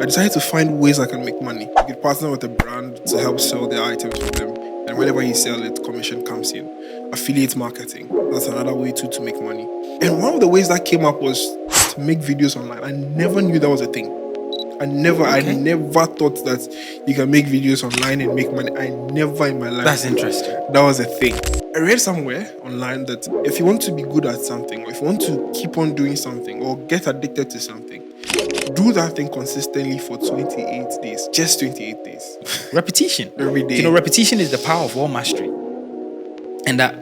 I decided to find ways I can make money. You could partner with a brand to help sell their items for them. And whenever you sell it, commission comes in. Affiliate marketing, that's another way to make money. And one of the ways that came up was to make videos online. I never knew that was a thing. I never thought that you can make videos online and make money. I never in my life. That's interesting. That was a thing. I read somewhere online that if you want to be good at something, or if you want to keep on doing something, or get addicted to something, do that thing consistently for 28 days. Just 28 days. Repetition. Every day. You know, repetition is the power of all mastery. And that,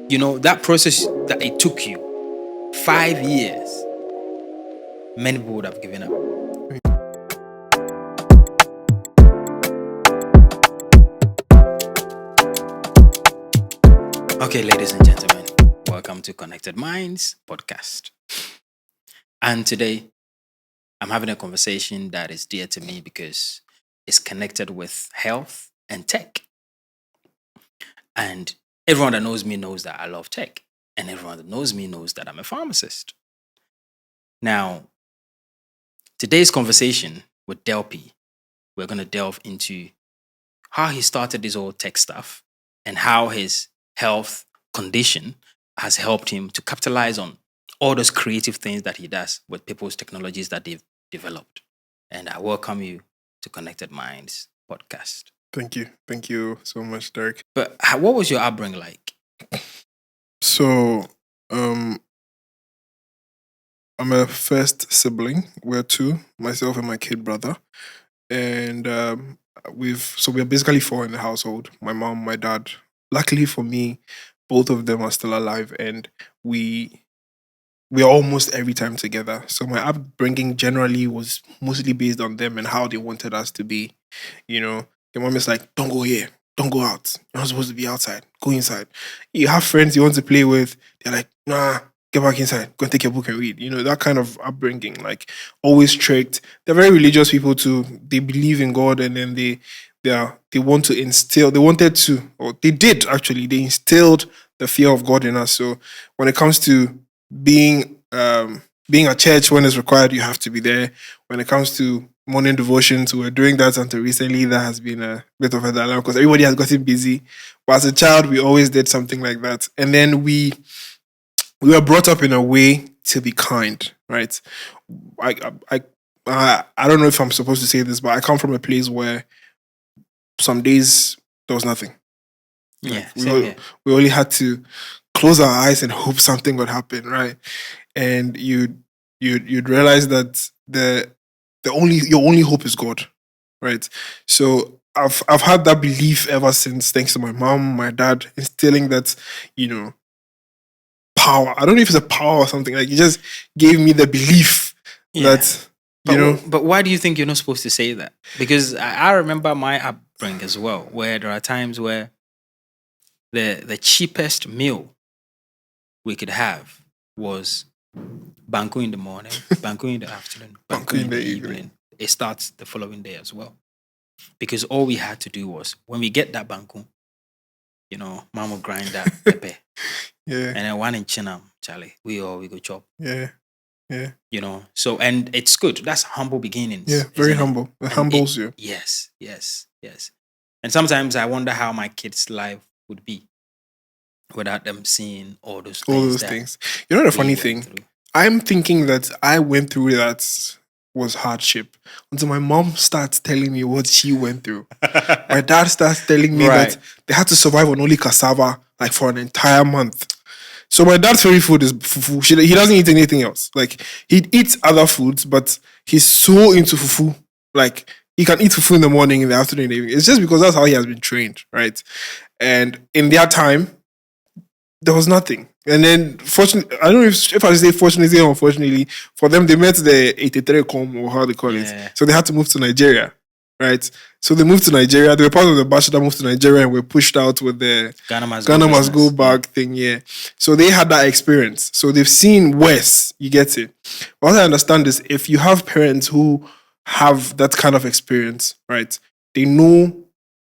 you know, that process that it took you 5 years, many people would have given up. Okay, ladies and gentlemen, welcome to Connected Minds podcast. And today, I'm having a conversation that is dear to me because it's connected with health and tech. And everyone that knows me knows that I love tech. And everyone that knows me knows that I'm a pharmacist. Now, today's conversation with Delppy, we're going to delve into how he started this whole tech stuff and how his health condition has helped him to capitalize on all those creative things that he does with people's technologies that they've developed. And I welcome you to Connected Minds podcast. Thank you. Thank you so much, Derek. But what was your upbringing like? So, I'm a first sibling. We're two, myself and my kid brother. And we're basically four in the household. My mom, my dad. Luckily for me, both of them are still alive, and we're almost every time together. So my upbringing generally was mostly based on them and how they wanted us to be. You know, your mom is like, don't go here, don't go out. You're not supposed to be outside. Go inside. You have friends you want to play with. They're like, nah, get back inside. Go and take your book and read. You know, that kind of upbringing, like always strict. They're very religious people too. They believe in God, and then they want to instill, they did actually, they instilled the fear of God in us. So when it comes to being at church when it's required, you have to be there. When it comes to morning devotions, we're doing that until recently. That has been a bit of a dilemma because everybody has gotten busy. But as a child, we always did something like that. And then we were brought up in a way to be kind, right? I don't know if I'm supposed to say this, but I come from a place where some days there was nothing. Yeah, we only had to close our eyes and hope something would happen, right? And you'd realize that your only hope is God, right? So I've had that belief ever since, thanks to my mom, my dad, instilling that, you know, power. I don't know if it's a power or something. Like, it just gave me the belief that, you know. But why do you think you're not supposed to say that? Because I remember my upbringing as well, where there are times where the cheapest meal we could have was banku in the morning, banku in the afternoon, banku in the evening. It starts the following day as well. Because all we had to do was, when we get that banku, you know, mom will grind that pepper. Yeah. And then one in Chinam, Charlie, we go chop. Yeah. Yeah. You know, so, and it's good. That's humble beginnings. Yeah, very humble. It humbles you. Yes. And sometimes I wonder how my kids' life would be without them seeing all those things. You know the funny thing? I'm thinking that I went through that was hardship until my mom starts telling me what she went through. My dad starts telling me that they had to survive on only cassava like for an entire month. So my dad's favorite food is fufu. He doesn't eat anything else. Like, he eats other foods, but he's so into fufu. Like, he can eat fufu in the morning, in the afternoon, in the evening. It's just because that's how he has been trained, right? And in their time, there was nothing. And then, fortunately, I don't know if I say fortunately or unfortunately, for them, they met the 83 com, or how they call it. So they had to move to Nigeria, right? So they moved to Nigeria. They were part of the batch that moved to Nigeria and were pushed out with the Ghana must go back thing, yeah. So they had that experience. So they've seen worse, you get it. What I understand is, if you have parents who have that kind of experience, right, they know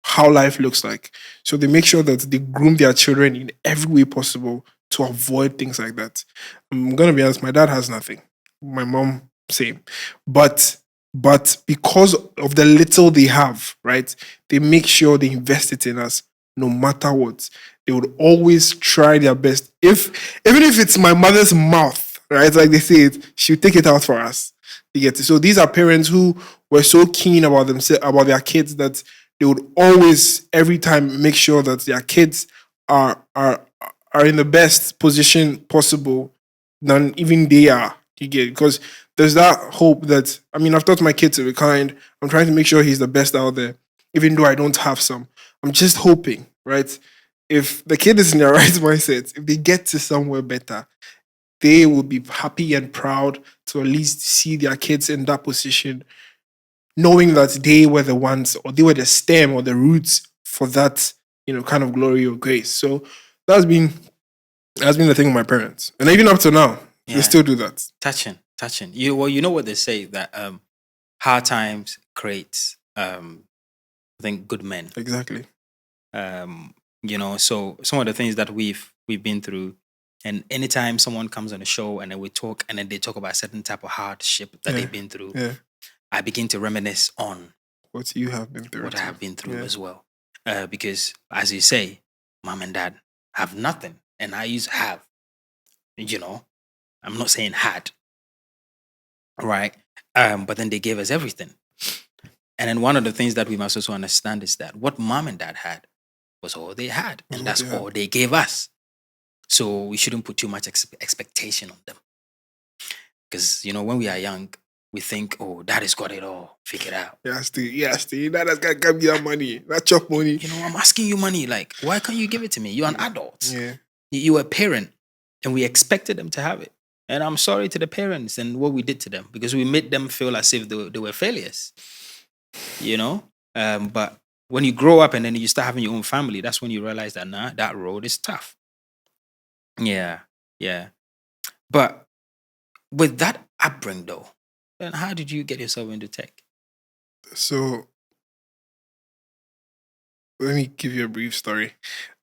how life looks like. So they make sure that they groom their children in every way possible to avoid things like that. I'm going to be honest, my dad has nothing. My mom, same. But But because of the little they have, right, they make sure they invest it in us no matter what. They would always try their best. Even if it's my mother's mouth, right, like they say it, she'll take it out for us. You get it. So these are parents who were so keen about themselves, about their kids, that they would always, every time, make sure that their kids are are are in the best position possible than even they are. You get it? Because there's that hope that, I mean, I've taught my kid to be kind. I'm trying to make sure he's the best out there, even though I don't have some. I'm just hoping, right? If the kid is in the right mindset, if they get to somewhere better, they will be happy and proud to at least see their kids in that position, knowing that they were the ones, or they were the stem or the roots for that, kind of glory or grace. So that's been that's been the thing with my parents, and even up to now, they Yeah. still do that. Touching. You know what they say that hard times creates I think good men. Exactly. So some of the things that we've been through, and anytime someone comes on the show and then we talk and then they talk about a certain type of hardship that Yeah. they've been through, Yeah. I begin to reminisce on What you have been through. what I too. have been through Yeah. as well. Because as you say, mom and dad have nothing, and I used to have. I'm not saying had, right? But then they gave us everything. And then one of the things that we must also understand is that what mom and dad had was all they had, Was and what that's they had. all they gave us. So we shouldn't put too much expectation on them. Because, when we are young, we think, oh, dad has got it all figured out. Steve. That has got to give you money. That chop money. I'm asking you money. Like, why can't you give it to me? You're an adult. Yeah. You're a parent, and we expected them to have it. And I'm sorry to the parents and what we did to them, because we made them feel as if they were failures. But when you grow up and then you start having your own family, that's when you realize that that road is tough. Yeah. But with that upbringing though, then how did you get yourself into tech? So let me give you a brief story.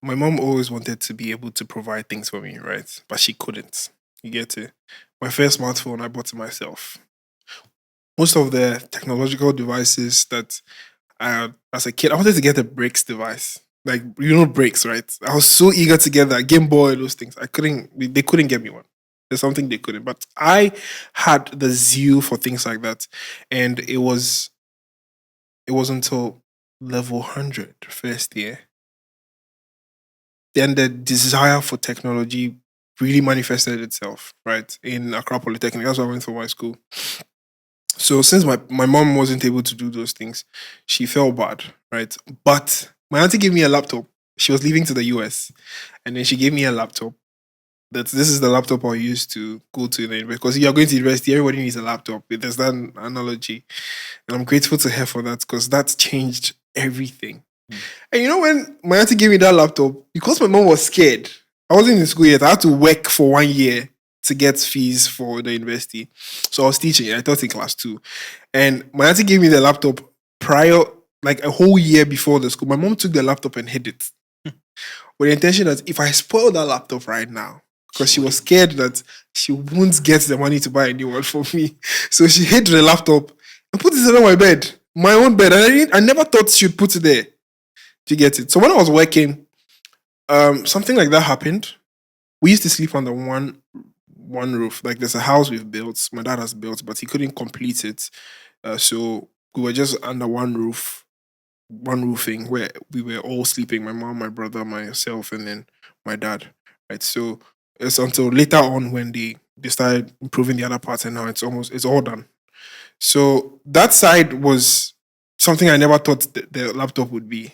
My mom always wanted to be able to provide things for me, right? But she couldn't. You get it? My first smartphone, I bought it myself. Most of the technological devices that as a kid, I wanted to get a brakes device. Like, brakes, right? I was so eager to get that Game Boy, those things. They couldn't get me one. There's something they couldn't. But I had the zeal for things like that. And it was until level 100, first year. Then the desire for technology really manifested itself, right? In Accra Polytechnic. That's where I went for my school. So since my mom wasn't able to do those things, she felt bad, right? But my auntie gave me a laptop. She was leaving to the US. And then she gave me a laptop. This is the laptop I use to go to the university. Because you're going to university, everybody needs a laptop. There's that analogy. And I'm grateful to her for that, because that's changed everything. And when my auntie gave me that laptop, because my mom was scared, I wasn't in school yet. I had to work for 1 year to get fees for the university. So I was teaching. I taught in class 2. And my auntie gave me the laptop prior, like a whole year before the school. My mom took the laptop and hid it. With the intention that if I spoil that laptop right now, because she was scared that she won't get the money to buy a new one for me. So she hid the laptop and put it under my bed, my own bed. And I never thought she'd put it there. Do you get it? So when I was working, something like that happened. We used to sleep under one roof. Like, there's a house we've built, my dad has built, but he couldn't complete it. So we were just under one roof, one roofing, where we were all sleeping. My mom, my brother, myself, and then my dad. Right. So it's until later on when they started improving the other parts, and now it's all done. So that side was something I never thought the laptop would be.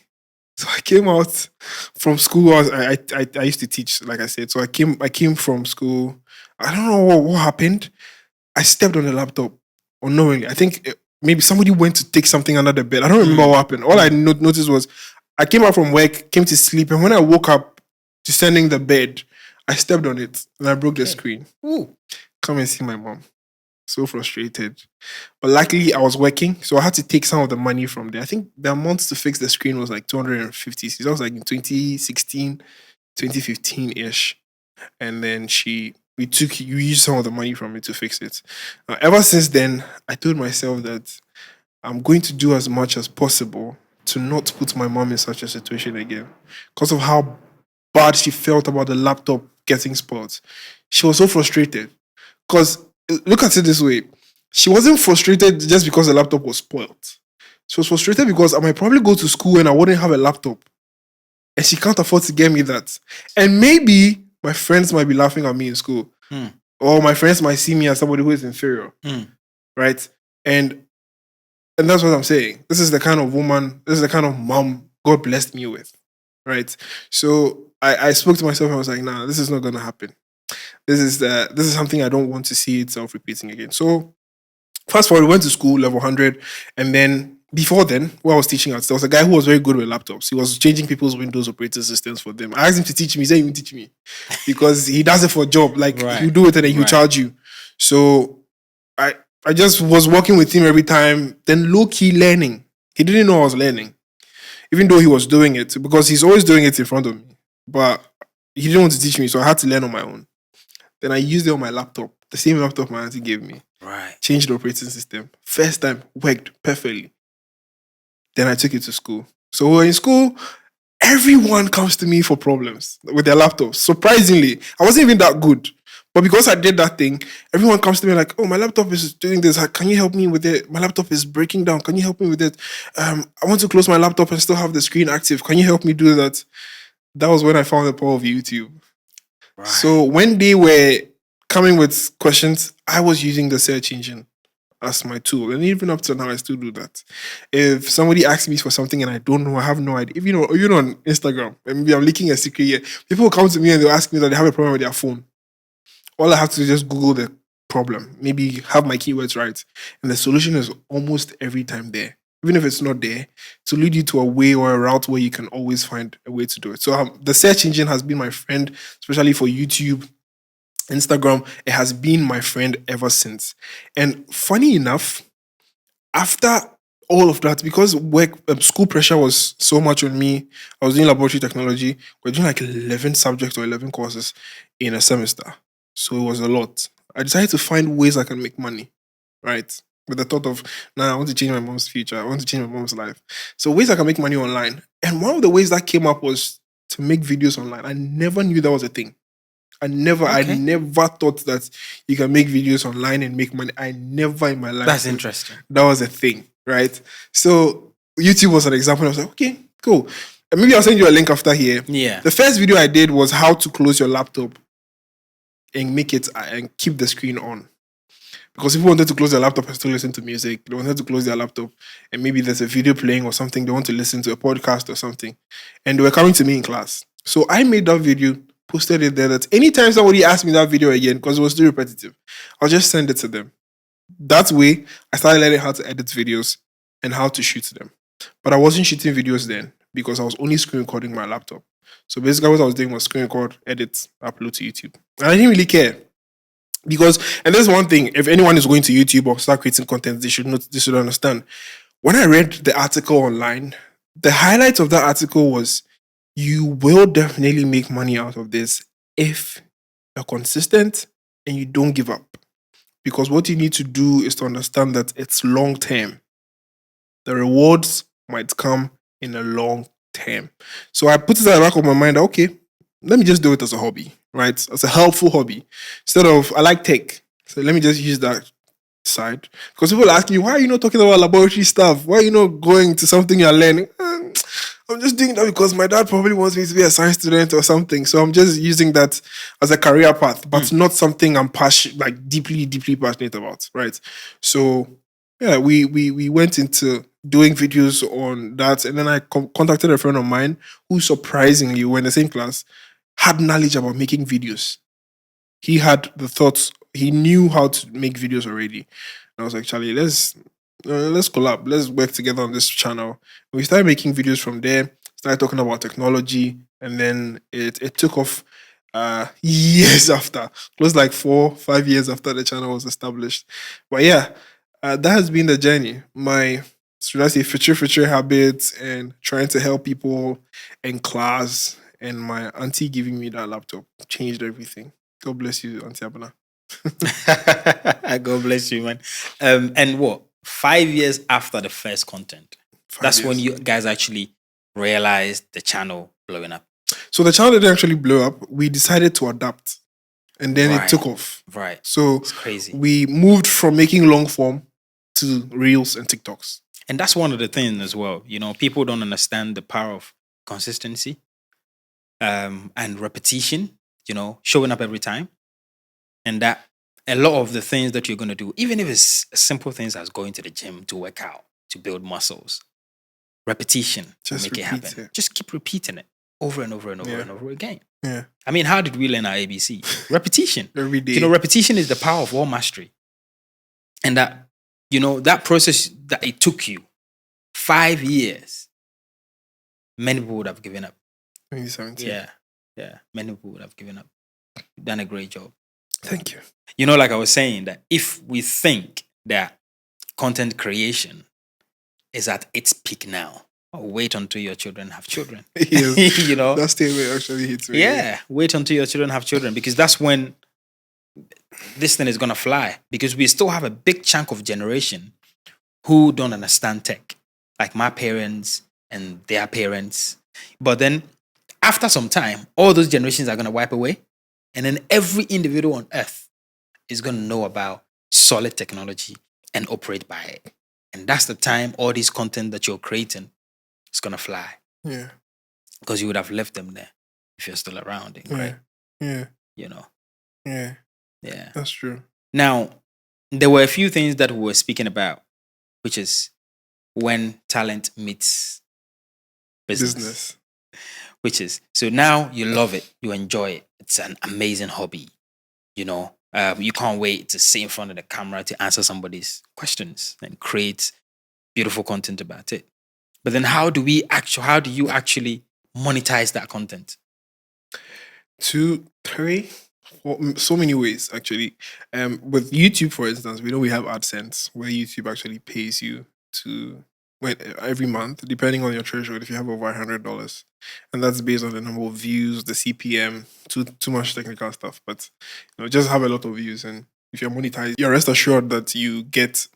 So I came out from school. I used to teach, like I said. So I came from school. I don't know what happened. I stepped on the laptop unknowingly. I think maybe somebody went to take something under the bed. I don't remember what happened. All I noticed was I came out from work, came to sleep, and when I woke up descending the bed, I stepped on it and I broke the screen. Ooh, come and see my mom. So frustrated. But luckily, I was working, so I had to take some of the money from there. I think the amount to fix the screen was like 250. So that was like in 2016, 2015 ish. And then she you used some of the money from it to fix it. Ever since then, I told myself that I'm going to do as much as possible to not put my mom in such a situation again because of how bad she felt about the laptop getting spoiled. She was so frustrated because look at it this way: she wasn't frustrated just because the laptop was spoiled. She was frustrated because I might probably go to school and I wouldn't have a laptop, and she can't afford to get me that. And maybe my friends might be laughing at me in school, or my friends might see me as somebody who is inferior, right? And that's what I'm saying. This is the kind of woman, this is the kind of mom God blessed me with, right? So I spoke to myself and I was like, nah, this is not gonna happen. This is something I don't want to see itself repeating again. So fast forward, we went to school, level 100, and then before then, while I was teaching at, there was a guy who was very good with laptops. He was changing people's Windows operating systems for them. I asked him to teach me. He said he won't teach me because he does it for a job. Like he'll do it and then he'll charge you. So I just was working with him every time. Then low key learning. He didn't know I was learning, even though he was doing it because he's always doing it in front of me. But he didn't want to teach me, so I had to learn on my own. Then I used it on my laptop, the same laptop my auntie gave me. Right. Changed the operating system. First time, worked perfectly. Then I took it to school. So in school, everyone comes to me for problems with their laptops. Surprisingly, I wasn't even that good. But because I did that thing, everyone comes to me like, oh, my laptop is doing this. Can you help me with it? My laptop is breaking down. Can you help me with it? I want to close my laptop and still have the screen active. Can you help me do that? That was when I found the power of YouTube. Right. So when they were coming with questions, I was using the search engine as my tool. And even up to now, I still do that. If somebody asks me for something and I don't know, I have no idea. If you know on Instagram, and maybe I'm leaking a secret here, people will come to me and they'll ask me that they have a problem with their phone. All I have to do is just Google the problem, maybe have my keywords right. And the solution is almost every time there. Even if it's not there, to lead you to a way or a route where you can always find a way to do it. So the search engine has been my friend, especially for YouTube, Instagram. It has been my friend ever since. And funny enough, after all of that, because school pressure was so much on me, I was doing laboratory technology. We're doing like 11 subjects or 11 courses in a semester. So it was a lot. I decided to find ways I can make money, right? With the thought of, I want to change my mom's future. I want to change my mom's life. So ways I can make money online. And one of the ways that came up was to make videos online. I never knew that was a thing. I never thought that you can make videos online and make money. I never in my life. That's interesting. That was a thing, right? So YouTube was an example. I was like, okay, cool. And maybe I'll send you a link after here. Yeah. The first video I did was how to close your laptop and make it and keep the screen on. Because people wanted to close their laptop and still listen to music. They wanted to close their laptop and maybe there's a video playing or something. They want to listen to a podcast or something. And they were coming to me in class. So I made that video, posted it there, that anytime somebody asked me that video again, because it was too repetitive, I'll just send it to them. That way, I started learning how to edit videos and how to shoot them. But I wasn't shooting videos then because I was only screen recording my laptop. So basically what I was doing was screen record, edit, upload to YouTube. And I didn't really care. Because, and there's one thing, if anyone is going to YouTube or start creating content, they should understand. When I read the article online, the highlight of that article was, you will definitely make money out of this if you're consistent and you don't give up. Because what you need to do is to understand that it's long term. The rewards might come in a long term. So I put it at the back of my mind, okay, let me just do it as a hobby, right? As a helpful hobby. Instead of, I like tech, so let me just use that side. Because people ask me, why are you not talking about laboratory stuff? Why are you not going to something you're learning? I'm just doing that because my dad probably wants me to be a science student or something. So I'm just using that as a career path, but not something I'm deeply, deeply passionate about, right? So yeah, we went into doing videos on that, and then I contacted a friend of mine who surprisingly, we're in the same class, had knowledge about making videos. He had the thoughts. He knew how to make videos already. And I was like, Charlie, let's collab. Let's work together on this channel. We started making videos from there. Started talking about technology, and then it took off years after. It was like 4-5 years after the channel was established. But yeah, that has been the journey. My, should I say, future habits and trying to help people in class, and my auntie giving me that laptop changed everything. God bless you, Auntie Abana. God bless you, man. And what? 5 years after the first content, 5 that's when years. you guys actually realized the channel blowing up. So the channel didn't actually blow up. We decided to adapt, and then it took Right. off. Right. So It's crazy. we moved from making long form to reels and TikToks. And that's one of the things as well. You know, people don't understand the power of consistency and repetition, you know, showing up every time. And that a lot of the things that you're going to do, even if it's simple things as going to the gym to work out, to build muscles, repetition will Just make it repeat happen. it. Just keep repeating it over and over and over Yeah. and over again. Yeah. I mean, how did we learn our ABC? Repetition. Every day. You know, repetition is the power of all mastery. And that, you know, that process that it took you 5 years, many people would have given up. 2017. Yeah. Yeah. Many people would have given up. You've done a great job. Thank you. You know, like I was saying, that if we think that content creation is at its peak now, wait until your children have children. Yes. You know? That statement actually hits me. Yeah. Wait until your children have children, because that's when this thing is going to fly, because we still have a big chunk of generation who don't understand tech, like my parents and their parents. But then after some time, all those generations are going to wipe away. And then every individual on earth is going to know about solid technology and operate by it. And that's the time all this content that you're creating is going to fly, Yeah. because you would have left them there if you're still around. Right? Yeah. You know? Yeah. Yeah. That's true. Now, there were a few things that we were speaking about, which is when talent meets business. Which is, so now you love it, you enjoy it. It's an amazing hobby. You know, you can't wait to sit in front of the camera to answer somebody's questions and create beautiful content about it. But then how do you actually monetize that content? 2, 3, 4, so many ways actually. With YouTube, for instance, we know we have AdSense where YouTube actually pays you to every month, depending on your threshold. If you have over $100, and that's based on the number of views, the CPM. Too much technical stuff, but just have a lot of views, and if you're monetized, you're rest assured that you get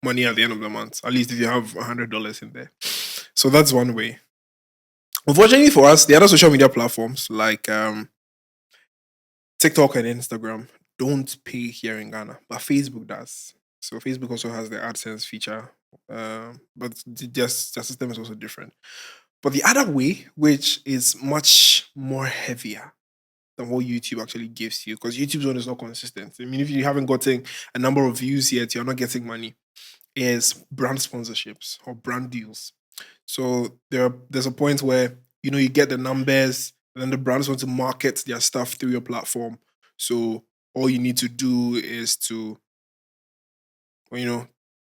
money at the end of the month. At least if you have $100 in there. So that's one way. Unfortunately for us, the other social media platforms like TikTok and Instagram don't pay here in Ghana, but Facebook does. So Facebook also has the AdSense feature, but their system is also different. But the other way, which is much more heavier than what YouTube actually gives you, because YouTube's one is not consistent. I mean, if you haven't gotten a number of views yet, you're not getting money, is brand sponsorships or brand deals. So there's a point where you get the numbers, and then the brands want to market their stuff through your platform. So all you need to do is to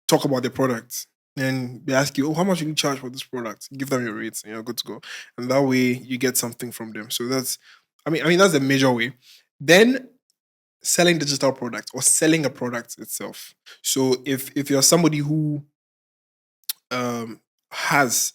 talk about the product. And they ask you, oh, how much will you charge for this product? Give them your rates, and you're good to go. And that way you get something from them. So I mean that's the major way. Then selling digital products or selling a product itself. So if you're somebody who has,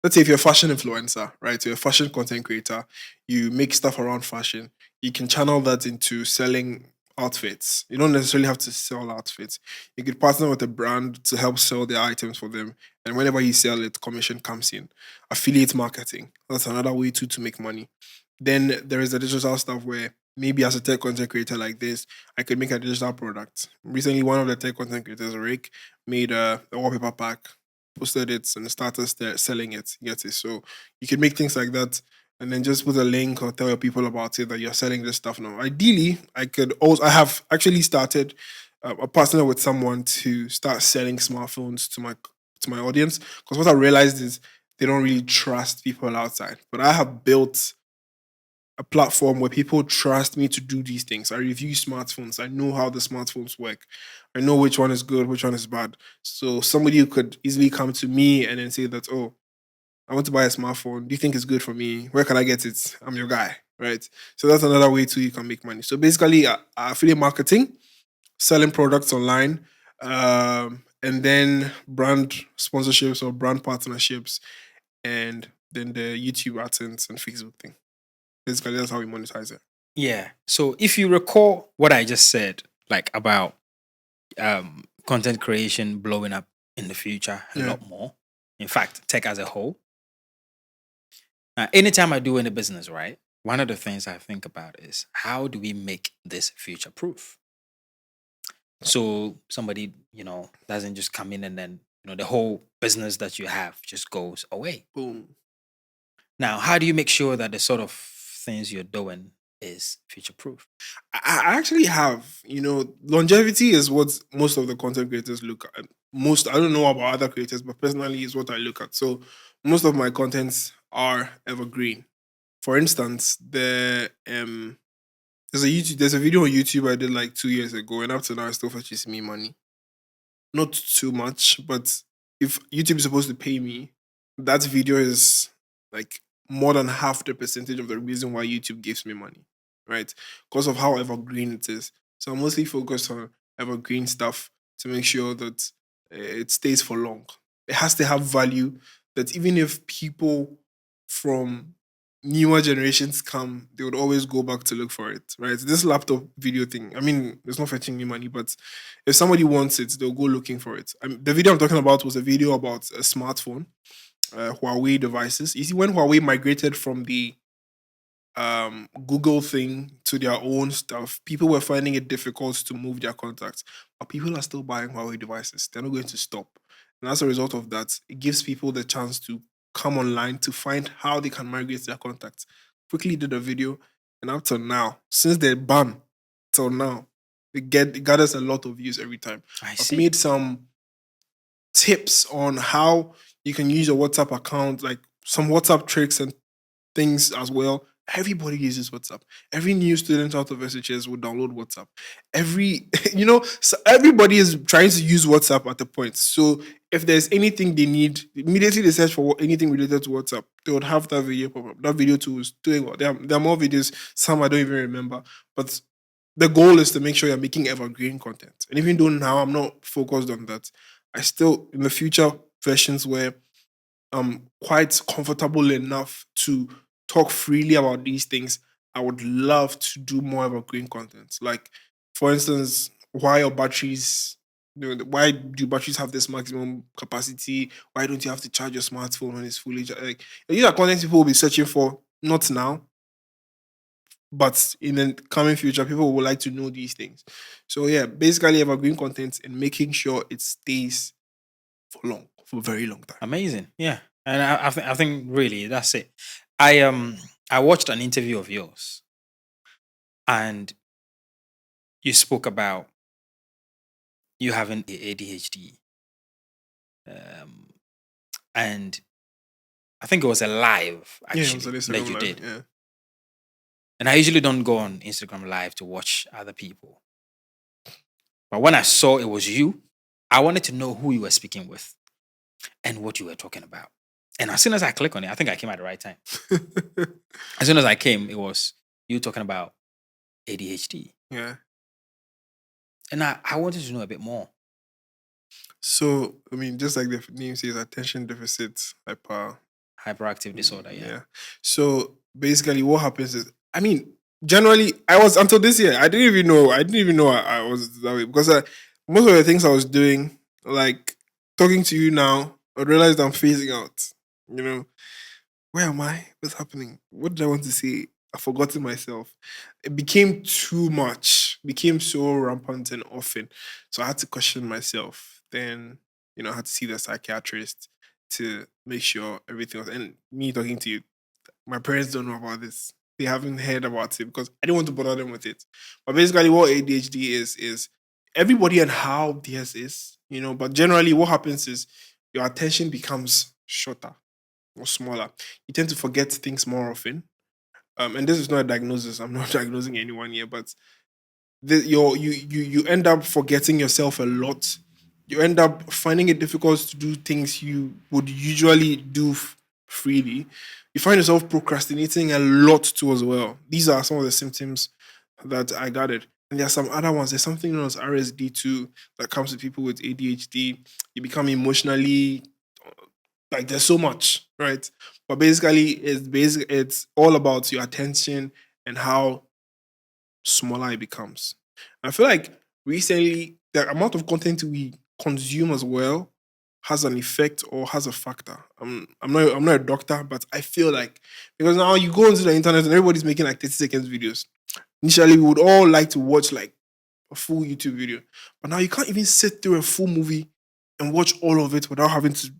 let's say if you're a fashion influencer, right? You're a fashion content creator, you make stuff around fashion, you can channel that into selling outfits. You don't necessarily have to sell outfits. You could partner with a brand to help sell their items for them. And whenever you sell it, commission comes in. Affiliate marketing. That's another way to make money. Then there is the digital stuff where maybe as a tech content creator like this, I could make a digital product. Recently, one of the tech content creators, Rick, made a wallpaper pack, posted it, and started selling it. Get it? So you can make things like that, and then just put a link or tell your people about it that you're selling this stuff now. Ideally, I have actually started a partner with someone to start selling smartphones to my audience, because what I realized is they don't really trust people outside. But I have built a platform where people trust me to do these things. I review smartphones. I know how the smartphones work. I know which one is good, which one is bad. So somebody who could easily come to me and then say that, oh, I want to buy a smartphone. Do you think it's good for me? Where can I get it? I'm your guy, right? So that's another way too you can make money. So basically, affiliate marketing, selling products online, and then brand sponsorships or brand partnerships, and then the YouTube AdSense and Facebook thing. Basically, that's how we monetize it. Yeah. So if you recall what I just said, like about content creation blowing up in the future a Yeah. lot more. In fact, tech as a whole. Anytime I do any business, right? One of the things I think about is how do we make this future proof? So somebody, doesn't just come in and then, the whole business that you have just goes away. Boom. Now, how do you make sure that the sort of things you're doing is future proof? I actually have, longevity is what most of the content creators look at. Most, I don't know about other creators, but personally, is what I look at. So most of my contents are evergreen. For instance, there's a video on YouTube I did like 2 years ago, and up to now, it still fetches me money. Not too much, but if YouTube is supposed to pay me, that video is like more than half the percentage of the reason why YouTube gives me money, right? Because of how evergreen it is. So I'm mostly focused on evergreen stuff to make sure that it stays for long. It has to have value that even if people from newer generations come, they would always go back to look for it, right? This laptop video thing, I mean, it's not fetching me money, but if somebody wants it, they'll go looking for it. The video I'm talking about was a video about a smartphone, Huawei devices. You see, when Huawei migrated from the Google thing to their own stuff, people were finding it difficult to move their contacts. But people are still buying Huawei devices. They're not going to stop. And as a result of that, it gives people the chance to come online to find how they can migrate their contacts. Quickly did a video, and up till now, since the ban till now, it gathers a lot of views every time. I I've see. made some tips on how you can use your WhatsApp account, like some WhatsApp tricks and things as well. Everybody uses WhatsApp. Every new student out of SHS will download WhatsApp. So everybody is trying to use WhatsApp at the point. So if there's anything they need, immediately they search for anything related to WhatsApp. They would have that video pop up. That video too is doing well. There are more videos, some I don't even remember. But the goal is to make sure you're making evergreen content. And even though now I'm not focused on that, I still, in the future versions where I'm quite comfortable enough to talk freely about these things, I would love to do more evergreen content. Like, for instance, why your batteries, why do batteries have this maximum capacity? Why don't you have to charge your smartphone when it's fully charged? Like, these are content people will be searching for, not now, but in the coming future, people would like to know these things. So yeah, basically evergreen content and making sure it stays for a very long time. Amazing. Yeah. And I think really that's it. I watched an interview of yours and you spoke about you having ADHD. Um, and I think it was a live Yeah, it was an actually that Instagram you live. did. Yeah. And I usually don't go on Instagram live to watch other people. But when I saw it was you, I wanted to know who you were speaking with and what you were talking about. And as soon as I click on it, I think I came at the right time. As soon as I came, it was you talking about ADHD. Yeah. And I wanted to know a bit more. So, I mean, just like the name says, attention deficit hyper. Hyperactive disorder, yeah. Yeah. So basically, what happens is, I mean, generally, I was until this year, I didn't even know. I was that way because most of the things I was doing, like talking to you now, I realized I'm phasing out. You know, where am I? What's happening? What did I want to say? I've forgotten myself. It became too much, became so rampant and often. So I had to question myself. Then, I had to see the psychiatrist to make sure everything was. And me talking to you, my parents don't know about this. They haven't heard about it because I didn't want to bother them with it. But basically, what ADHD is everybody and how theirs is, but generally, what happens is your attention becomes shorter or smaller. You tend to forget things more often. And this is not a diagnosis. I'm not diagnosing anyone here, but you end up forgetting yourself a lot. You end up finding it difficult to do things you would usually do freely. You find yourself procrastinating a lot too as well. These are some of the symptoms that I gathered. And there are some other ones. There's something known as RSD too that comes with people with ADHD. You become emotionally like there's so much, right? But basically, it's all about your attention and how. smaller it becomes. I feel like recently the amount of content we consume as well has an effect or has a factor. I'm not a doctor, but I feel like because now you go onto the internet and everybody's making like 30 seconds videos. Initially, we would all like to watch like a full YouTube video, but now you can't even sit through a full movie and watch all of it without having to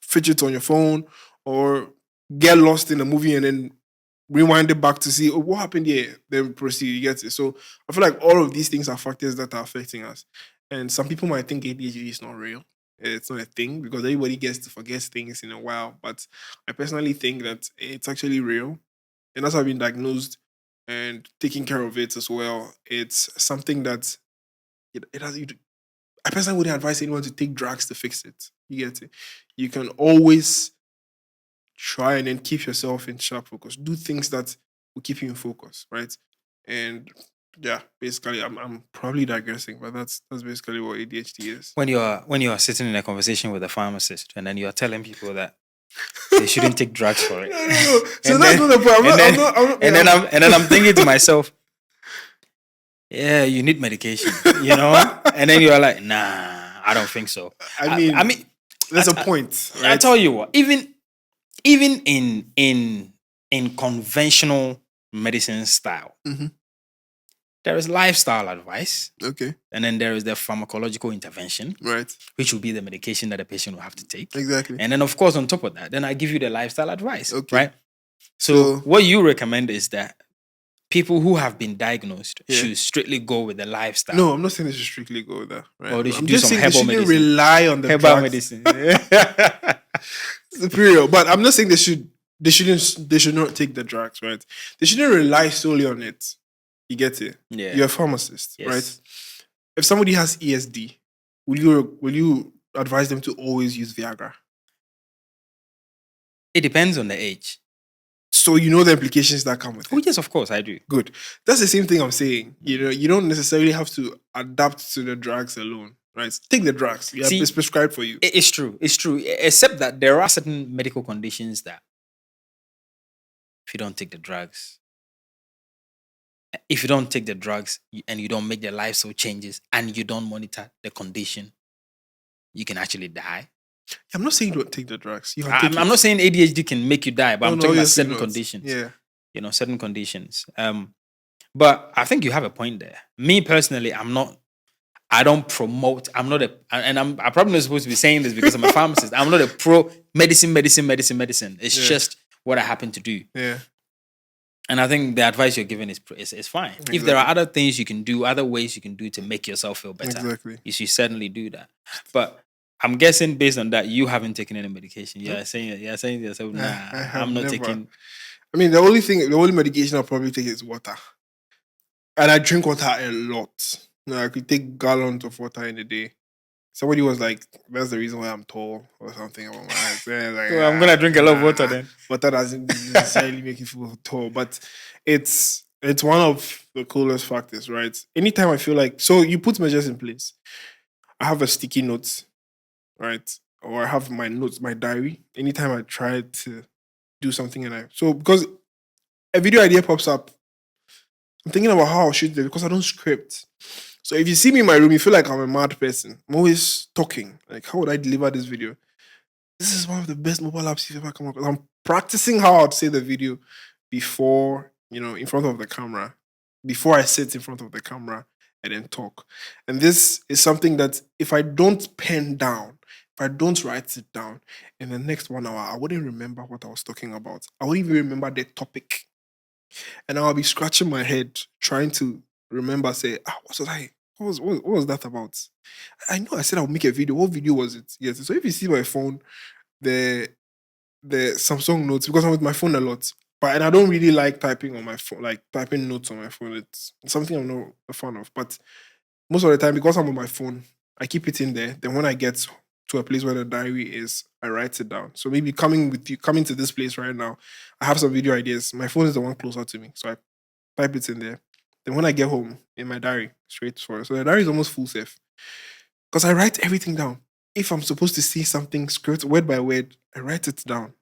fidget on your phone or get lost in the movie and then rewind it back to see what happened here, then proceed. You get it. So I feel like all of these things are factors that are affecting us. And some people might think ADHD is not real. It's not a thing because everybody gets to forget things in a while. But I personally think that it's actually real. And as I've been diagnosed and taking care of it as well, it's something that it has. I personally wouldn't advise anyone to take drugs to fix it. You get it. You can always try and then keep yourself in sharp focus. Do things that will keep you in focus, right? And yeah, basically, I'm probably digressing, but that's basically what ADHD is. When you are sitting in a conversation with a pharmacist and then you are telling people that they shouldn't take drugs for it. No. So And that's then- not the point. and then I'm thinking to myself, yeah, you need medication, you know? And then you're like, nah, I don't think so. I mean, there's a point. Right? I tell you what, even in conventional medicine style, Mhm. there is lifestyle advice, Okay, and then there is the pharmacological intervention, right, which will be the medication that the patient will have to take. exactly. And then, of course, on top of that, then I give you the lifestyle advice, Okay. right? So what you recommend is that people who have been diagnosed Yeah. should strictly go with the lifestyle. No, I'm not saying they should strictly go with that. Right? Or they should I'm do just some saying they herbal shouldn't medicine. rely on the Herbal drugs. medicine. Superior. But I'm not saying they should not take the drugs, right? They shouldn't rely solely on it. You get it? Yeah. You're a pharmacist, Yes. right? If somebody has ESD, will you advise them to always use Viagra? It depends on the age. So you know the implications that come with Oh, it. yes, of course, I do. Good. That's the same thing I'm saying. You know, you don't necessarily have to adapt to the drugs alone, right? Take the drugs. Yeah, See, it's prescribed for you. It's true. It's true. Except that there are certain medical conditions that if you don't take the drugs, and you don't make the lifestyle changes and you don't monitor the condition, you can actually die. I'm not saying don't take the drugs. You can I'm take it. not saying ADHD can make you die, but I'm talking about obviously certain not. conditions. Yeah. You know, certain conditions. But I think you have a point there. Me personally, I don't promote. I'm probably not supposed to be saying this because I'm a pharmacist. I'm not a pro medicine. It's Yeah. just what I happen to do. Yeah. And I think the advice you're giving is fine. If there are other things you can do, other ways you can do to make yourself feel better, Exactly. you should certainly do that. But I'm guessing based on that, you haven't taken any medication. You're saying to yourself, nah, I have I'm not never. taking. I mean, the only medication I'll probably take is water. And I drink water a lot. I could take gallons of water in a day. Somebody was like, that's the reason why I'm tall or something about my eyes. Yeah, like, Well, I'm gonna drink a lot of water then. Water doesn't necessarily make you feel tall, but it's one of the coolest factors, right? Anytime I feel like, so you put measures in place. I have a sticky notes, right? Or I have my notes, my diary. Anytime I try to do something because a video idea pops up, I'm thinking about how I'll shoot it because I don't script. So if you see me in my room, you feel like I'm a mad person. I'm always talking. Like, how would I deliver this video? This is one of the best mobile apps you've ever come across. I'm practicing how I'd say the video before, in front of the camera, before I sit in front of the camera and then talk. And this is something that if I don't pen down, if I don't write it down, in the next 1 hour, I wouldn't remember what I was talking about. I wouldn't even remember the topic. And I'll be scratching my head trying to remember, say, what was that about? I know I said I'll make a video. What video was it? Yes. So if you see my phone, the Samsung notes, because I'm with my phone a lot. And I don't really like typing on my phone, like typing notes on my phone. It's something I'm not a fan of. But most of the time, because I'm on my phone, I keep it in there. Then when I get to a place where the diary is, I write it down. So maybe coming to this place right now, I have some video ideas. My phone is the one closer to me. So I type it in there. Then when I get home, in my diary, straight forward. So the diary is almost full safe. Because I write everything down. If I'm supposed to see something script word by word, I write it down.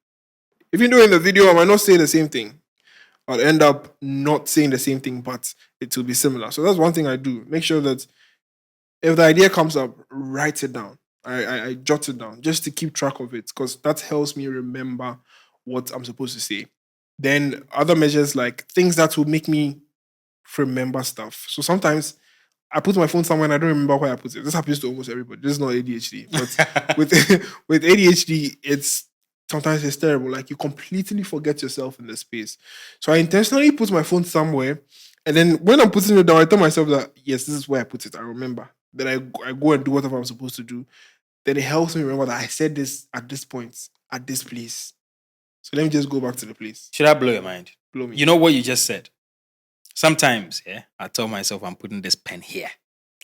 Even though in the video I might not say the same thing, I'll end up not saying the same thing, but it will be similar. So that's one thing I do. Make sure that if the idea comes up, write it down. I jot it down just to keep track of it because that helps me remember what I'm supposed to say. Then other measures like things that will make me remember stuff. So sometimes I put my phone somewhere and I don't remember where I put it. This happens to almost everybody. This is not ADHD, but with with ADHD, it's sometimes it's terrible. Like you completely forget yourself in the space. So I intentionally put my phone somewhere, and then when I'm putting it down, I tell myself that yes, this is where I put it. I remember. Then I go and do whatever I'm supposed to do. Then it helps me remember that I said this at this point, at this place. So let me just go back to the place. Should I blow your mind? Blow me. You know what you just said? Sometimes, I tell myself I'm putting this pen here.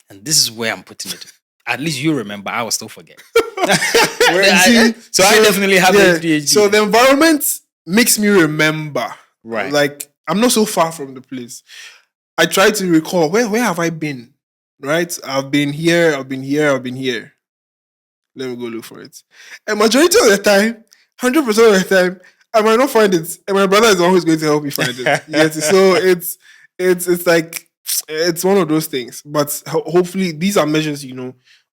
And this is where I'm putting it. At least you remember. I will still forget. I definitely have ADHD. So the environment makes me remember. Right. Like, I'm not so far from the place. I try to recall, where have I been? Right? I've been here, I've been here, I've been here. Let me go look for it. And majority of the time, 100% of the time, I might not find it. And my brother is always going to help me find it. Yes. So it's like, it's one of those things. But hopefully these are measures,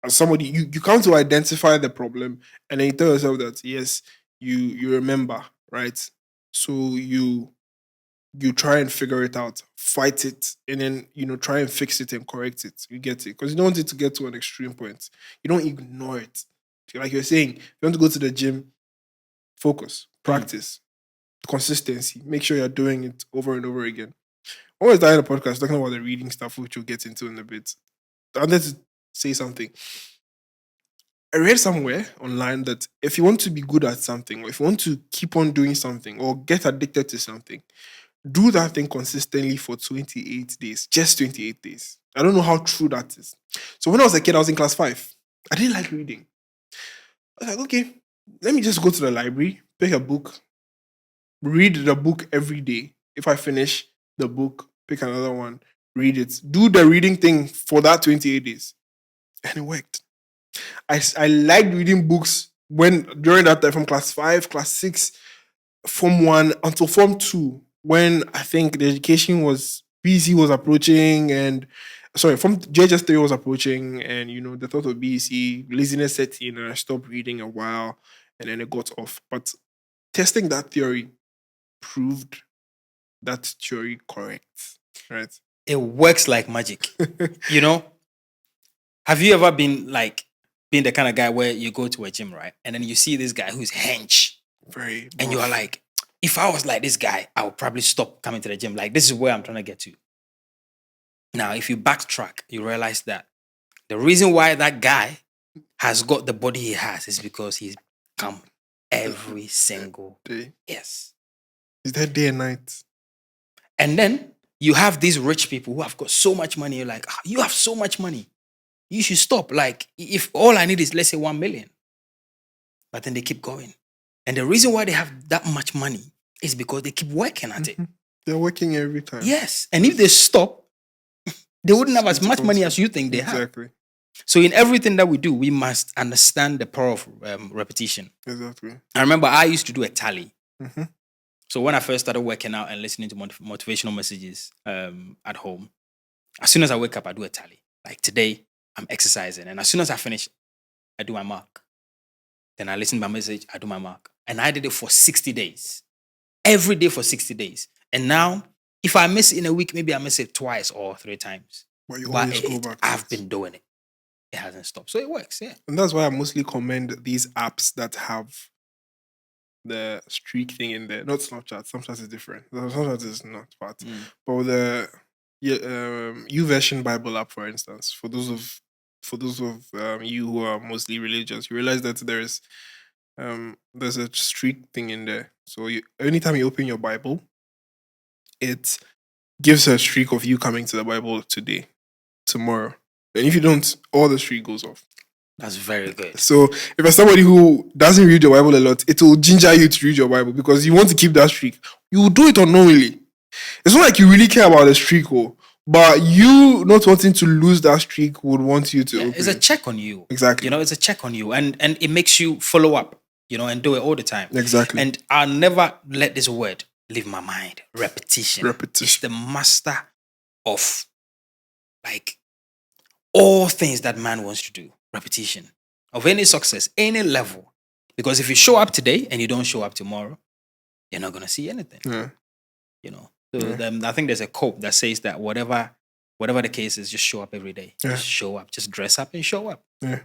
as somebody, you come to identify the problem and then you tell yourself that, yes, you remember, right? So you try and figure it out, fight it, and then, try and fix it and correct it. You get it? Because you don't want it to get to an extreme point. You don't ignore it. Like you're saying, if you want to go to the gym, focus, practice, consistency. Make sure you're doing it over and over again. I always started a podcast talking about the reading stuff, which we'll get into in a bit. I wanted to say something. I read somewhere online that if you want to be good at something, or if you want to keep on doing something, or get addicted to something, do that thing consistently for 28 days. Just 28 days. I don't know how true that is. So when I was a kid, I was in class 5. I didn't like reading. I was like, okay, let me just go to the library, pick a book, read the book every day. If I finish the book, pick another one, read it. Do the reading thing for that 28 days. And it worked. I liked reading books during that time from class 5, class 6, Form 1 until Form 2, when I think the education was, BC was approaching from JHS 3 was approaching and, the thought of BC, laziness set in and I stopped reading a while and then it got off. But testing that theory proved that theory correct, right? It works like magic. Have you ever been the kind of guy where you go to a gym, right? And then you see this guy who's hench. Very buff. And you are like, if I was like this guy, I would probably stop coming to the gym. Like, this is where I'm trying to get to. Now, if you backtrack, you realize that the reason why that guy has got the body he has is because he's come every single day. Yes. Is that day and night? And then you have these rich people who have got so much money. You're like, you have so much money. You should stop. Like, if all I need is, let's say, 1 million. But then they keep going. And the reason why they have that much money is because they keep working at it. They're working every time. Yes. And if they stop, they wouldn't have as much money as you think they have. Exactly. So in everything that we do, we must understand the power of repetition. Exactly. I remember I used to do a tally. Mm-hmm. So when I first started working out and listening to motivational messages at home, as soon as I wake up, I do a tally. Like today, I'm exercising. And as soon as I finish, I do my mark. Then I listen to my message, I do my mark. And I did it for 60 days. Every day for 60 days. And now, if I miss it in a week, maybe I miss it twice or 3 times. But you always go back. I've been doing it. It hasn't stopped. So it works, yeah. And that's why I mostly commend these apps that have the streak thing in there. Not Snapchat. Snapchat is different. Snapchat is not part. But with the YouVersion Bible app, for instance, for those of you who are mostly religious, you realize that there's a streak thing in there. So anytime you open your Bible, it gives a streak of you coming to the Bible today, tomorrow. And if you don't, all the streak goes off. That's very good. So if you're somebody who doesn't read your Bible a lot, it will ginger you to read your Bible because you want to keep that streak. You will do it unknowingly. It's not like you really care about the streak, but you not wanting to lose that streak would want you to. It's a check on you. Exactly. It's a check on you, and it makes you follow up. And do it all the time. Exactly. And I'll never let this word leave my mind. Repetition. It's Repetition. the master of like all things that man wants to do. Repetition of any success, any level. Because if you show up today and you don't show up tomorrow, you're not gonna see anything. Yeah. You know. So I think there's a quote that says that whatever the case is, just show up every day. Yeah. Just show up. Just dress up and show up. Yeah.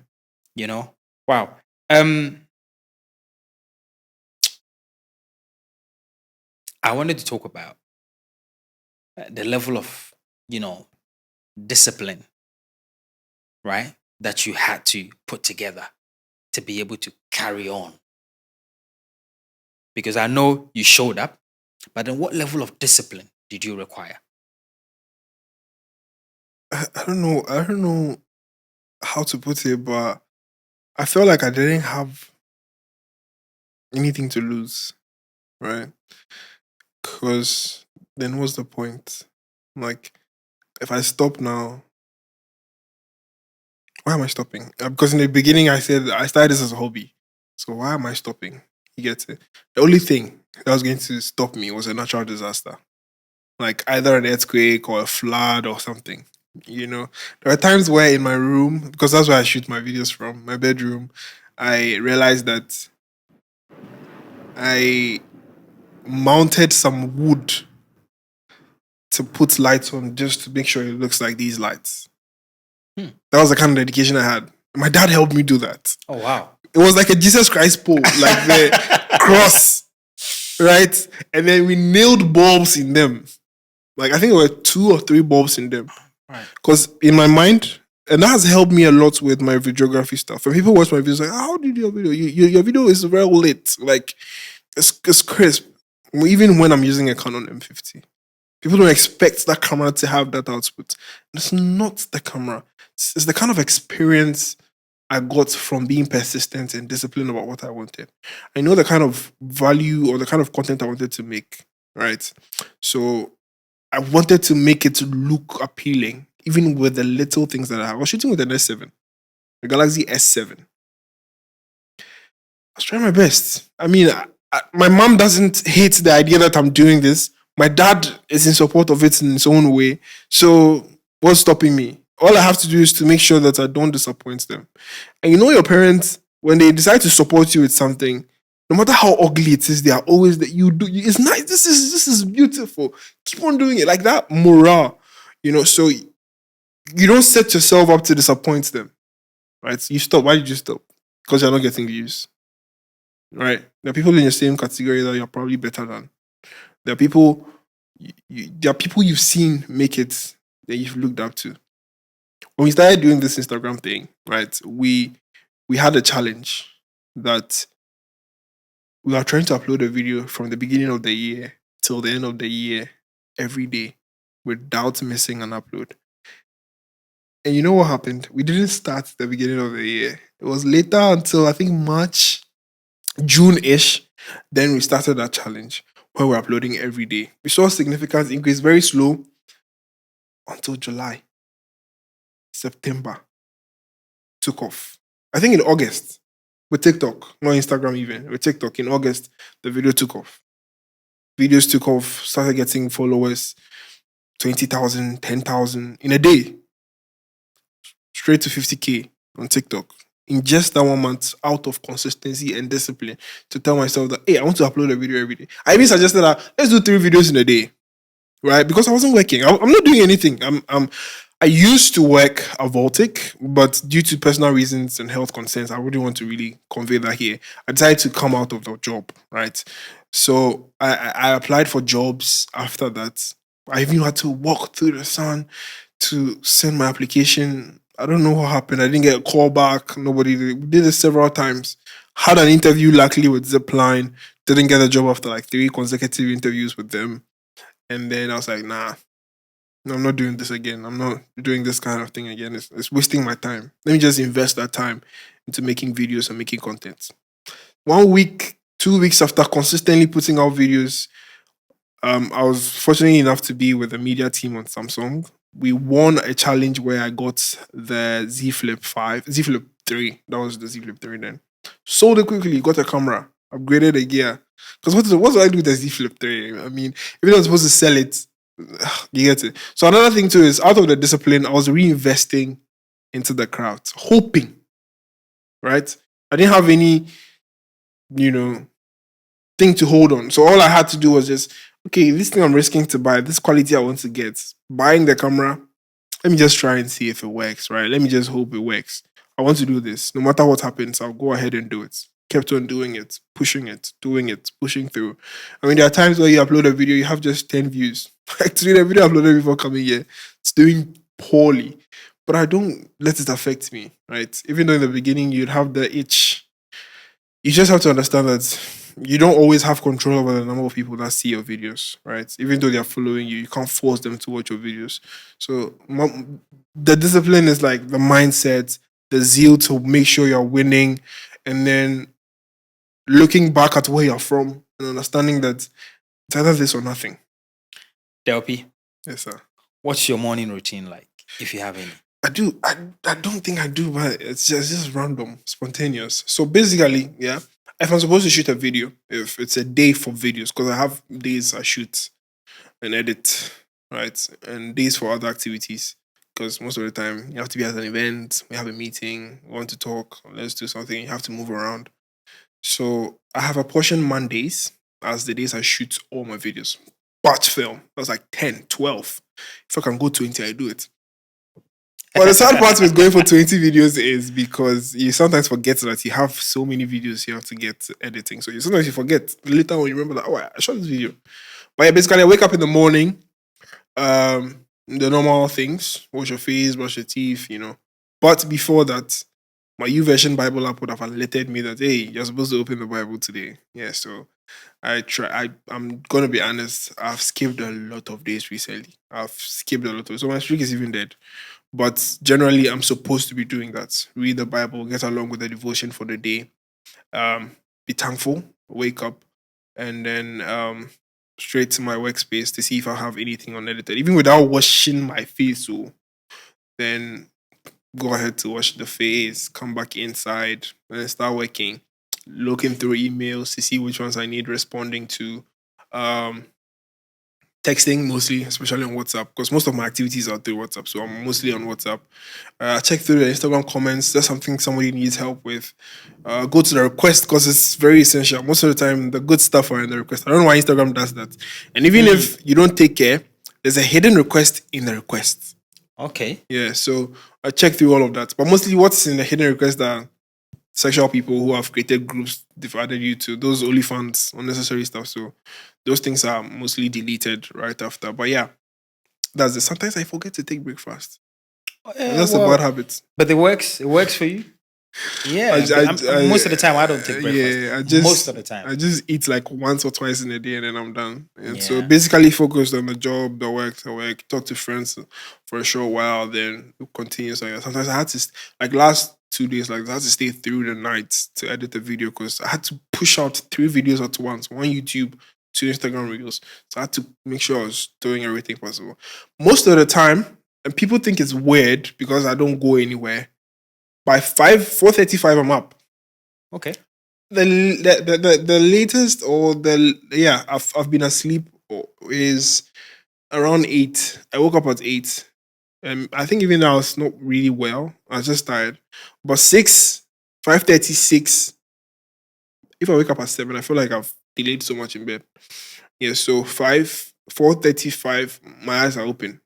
You know? Wow. I wanted to talk about the level of, discipline, right? That you had to put together to be able to carry on. Because I know you showed up, but then what level of discipline did you require? I don't know. I don't know how to put it, but I felt like I didn't have anything to lose, right? Because then what's the point? Like, if I stop now, why am I stopping? Because in the beginning, I said I started this as a hobby. So why am I stopping? You get it? The only thing that was going to stop me was a natural disaster, like either an earthquake or a flood or something. There are times where in my room, because that's where I shoot my videos from, my bedroom, I realized that I mounted some wood to put lights on just to make sure it looks like these lights. That was the kind of dedication I had. My dad helped me do that. Oh, wow. It was like a Jesus Christ pole, like the cross, right? And then we nailed bulbs in them. Like, I think there were 2 or 3 bulbs in them. Right. Because in my mind, and that has helped me a lot with my videography stuff. When people watch my videos, like, how did you do your video? Your video is very lit. Like, it's crisp. Even when I'm using a Canon M50. People don't expect that camera to have that output. It's not the camera. It's the kind of experience I got from being persistent and disciplined about what I wanted. I know the kind of value or the kind of content I wanted to make, right? So I wanted to make it look appealing, even with the little things that I have. I was shooting with an S7, the Galaxy S7. I was trying my best. I mean, my mom doesn't hate the idea that I'm doing this. My dad is in support of it in his own way. So what's stopping me? All I have to do is to make sure that I don't disappoint them. And your parents, when they decide to support you with something, no matter how ugly it is, they are always that you do. It's nice. This is beautiful. Keep on doing it like that. Morale, So you don't set yourself up to disappoint them, right? You stop. Why did you stop? Because you're not getting views, right? There are people in the same category that you're probably better than. There are people. There are people you've seen make it that you've looked up to. When we started doing this Instagram thing, right? We had a challenge that we are trying to upload a video from the beginning of the year till the end of the year every day without missing an upload. And you know what happened? We didn't start the beginning of the year. It was later until I think March, June-ish. Then we started that challenge where we're uploading every day. We saw a significant increase, very slow, until July. September. Took off. I think in August. With TikTok, not Instagram even. With TikTok, in August, the video took off. Videos took off, started getting followers, 20,000, 10,000 in a day. Straight to 50K on TikTok. In just that 1 month, out of consistency and discipline, to tell myself that, hey, I want to upload a video every day. I even suggested that, let's do 3 videos in a day. Right? Because I wasn't working. I'm not doing anything. I used to work at Baltic, but due to personal reasons and health concerns, I wouldn't want to really convey that here. I decided to come out of the job, right? So I applied for jobs after that. I even had to walk through the sun to send my application. I don't know what happened. I didn't get a call back. Nobody did. We did it several times. Had an interview, luckily, with Zipline. Didn't get a job after like 3 consecutive interviews with them. And then I was like, nah. No, I'm not doing this again. I'm not doing this kind of thing again. It's wasting my time. Let me just invest that time into making videos and making content. 1 week, 2 weeks after consistently putting out videos, I was fortunate enough to be with the media team on Samsung. We won a challenge where I got the Z Flip 3. That was the Z Flip 3 then. Sold it quickly, got a camera. upgraded the gear. Because what do I do with the Z Flip 3? I mean, if you're not supposed to sell it, you get it. So another thing too is out of the discipline, I was reinvesting into the craft, hoping, right? I didn't have any, you know, thing to hold on. So all I had to do was just, okay, this thing I'm risking to buy, this quality I want to get, buying the camera, let me just try and see if it works, right? Let me just hope it works. I want to do this. No matter what happens, I'll go ahead and do it. Kept on doing it, pushing it, doing it, pushing through. I mean, there are times where you upload a video, you have just 10 views. Actually, the video I uploaded before coming here, it's doing poorly. But I don't let it affect me, right? Even though in the beginning you'd have the itch, you just have to understand that you don't always have control over the number of people that see your videos, right? Even though they're following you, you can't force them to watch your videos. So the discipline is like the mindset, the zeal to make sure you're winning, and then looking back at where you're from and understanding that it's either this or nothing. Delpy, Yes, sir. what's your morning routine like, if you have any? I do. I don't think I do, but it's just random, spontaneous. So basically, yeah, if I'm supposed to shoot a video, if it's a day for videos, because I have days I shoot and edit, right, and days for other activities. Because most of the time you have to be at an event, we have a meeting, we want to talk, let's do something. You have to move around. So I have apportioned Mondays as the days I shoot all my videos. Batch film. That's like 10, 12. If I can go 20, I do it. But the sad part with going for 20 videos is because you sometimes forget that you have so many videos you have to get editing. So sometimes you forget. Later on, you remember that, oh, I shot this video. But yeah, basically, I wake up in the morning, the normal things, wash your face, brush your teeth, you know. But before that, my YouVersion Bible app would have alerted me that, hey, you're supposed to open the Bible today. Yeah, so I'm gonna be honest, I've skipped a lot of days recently. I've skipped a lot of, so my streak is even dead. But generally, I'm supposed to be doing that. Read the Bible, get along with the devotion for the day, be thankful, wake up, and then straight to my workspace to see if I have anything unedited, even without washing my face. So then go ahead to wash the face, come back inside, and then start working, looking through emails to see which ones I need responding to. Um, Texting mostly, especially on WhatsApp, because most of my activities are through WhatsApp. So I'm mostly on WhatsApp. Check through the Instagram comments. That's something somebody needs help with. Go to the request because it's very essential. Most of the time, the good stuff are in the request. I don't know why Instagram does that. And even if you don't take care, there's a hidden request in the request. Okay. Yeah, so I check through all of that. But mostly what's in the hidden request are sexual people who have created groups they've added you to, those OnlyFans, unnecessary stuff. So those things are mostly deleted right after. But yeah, that's it. Sometimes I forget to take breakfast. And that's a bad habit. But it works. It works for you. Yeah, most of the time I don't take breakfast. Yeah, most of the time. I just eat like once or twice in a day and then I'm done. And so Yeah. basically focused on the job, the work, talk to friends for a short while, then continue. So yeah, sometimes I had to, like last 2 days, like I had to stay through the night to edit the video because I had to push out 3 videos at once, one YouTube, 2 Instagram reels. So I had to make sure I was doing everything possible. Most of the time, and people think it's weird because I don't go anywhere. By 4:35, I'm up. Okay. The latest or I've been asleep is around 8. I woke up at 8. I think even though I was not really well, I was just tired. But 5:36. If I wake up at 7, I feel like I've delayed so much in bed. Yeah, so 4:35, my eyes are open,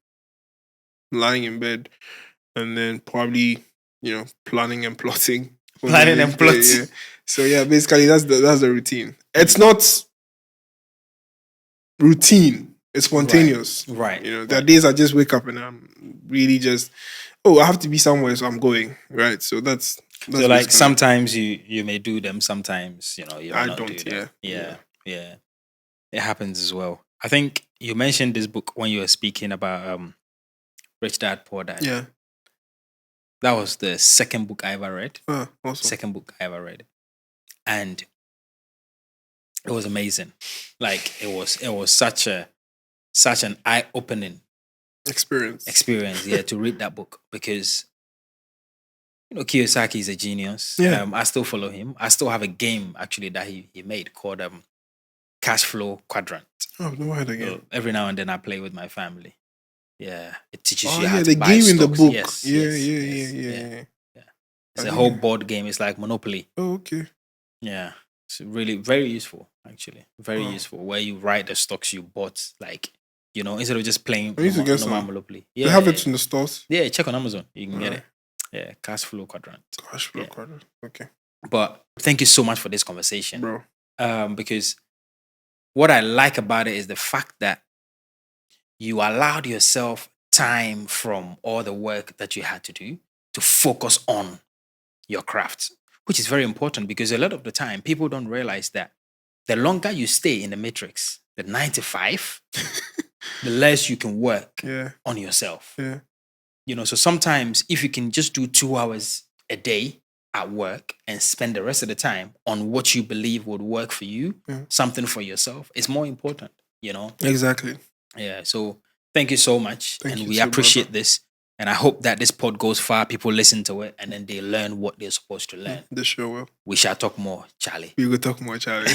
lying in bed, and then probably planning and plotting. Planning and plotting. Yeah. So yeah, basically that's the routine. It's not routine. It's spontaneous. Right. There are days I just wake up and I'm really just, I have to be somewhere, so I'm going. Right. So that's so like sometimes you may do them, sometimes you I not don't. do them. Yeah. It happens as well. I think you mentioned this book when you were speaking about Rich Dad Poor Dad. Yeah. That was the second book I ever read. Awesome. Second book I ever read. And it was amazing. Like it was such an eye-opening experience. Yeah, to read that book because Kiyosaki is a genius. Yeah. I still follow him. I still have a game actually that he made called Cash Flow Quadrant. Oh, no, I had again. So every now and then I play with my family. Yeah, it teaches Oh you how yeah, to the buy game in the stocks. book. Yes, Yeah, yes, yeah, yes, yeah, yeah, yeah. yeah. It's I a whole think. board game. It's like Monopoly. Oh, okay. Yeah, it's really very useful actually. Very Wow. useful. Where you write the stocks you bought, like instead of just playing I need to get normal some. Monopoly. They Yeah, have yeah, it in the stores. yeah. Check on Amazon. You can get Alright. it. Yeah, Cash Flow Quadrant. Gosh, bro, Yeah. okay, But thank you so much for this conversation. bro. Because what I like about it is the fact that you allowed yourself time from all the work that you had to do to focus on your craft, which is very important because a lot of the time people don't realize that the longer you stay in the matrix, the 9 to 5, the less you can work Yeah, on yourself. yeah, So sometimes if you can just do 2 hours a day at work and spend the rest of the time on what you believe would work for you, yeah. something for yourself, it's more important. Exactly. Yeah. So thank you so much. Thank And you we too, appreciate brother. this. And I hope that this pod goes far. People listen to it and then they learn what they're supposed to learn. They sure will. We shall talk more, Charlie. We will talk more, Charlie.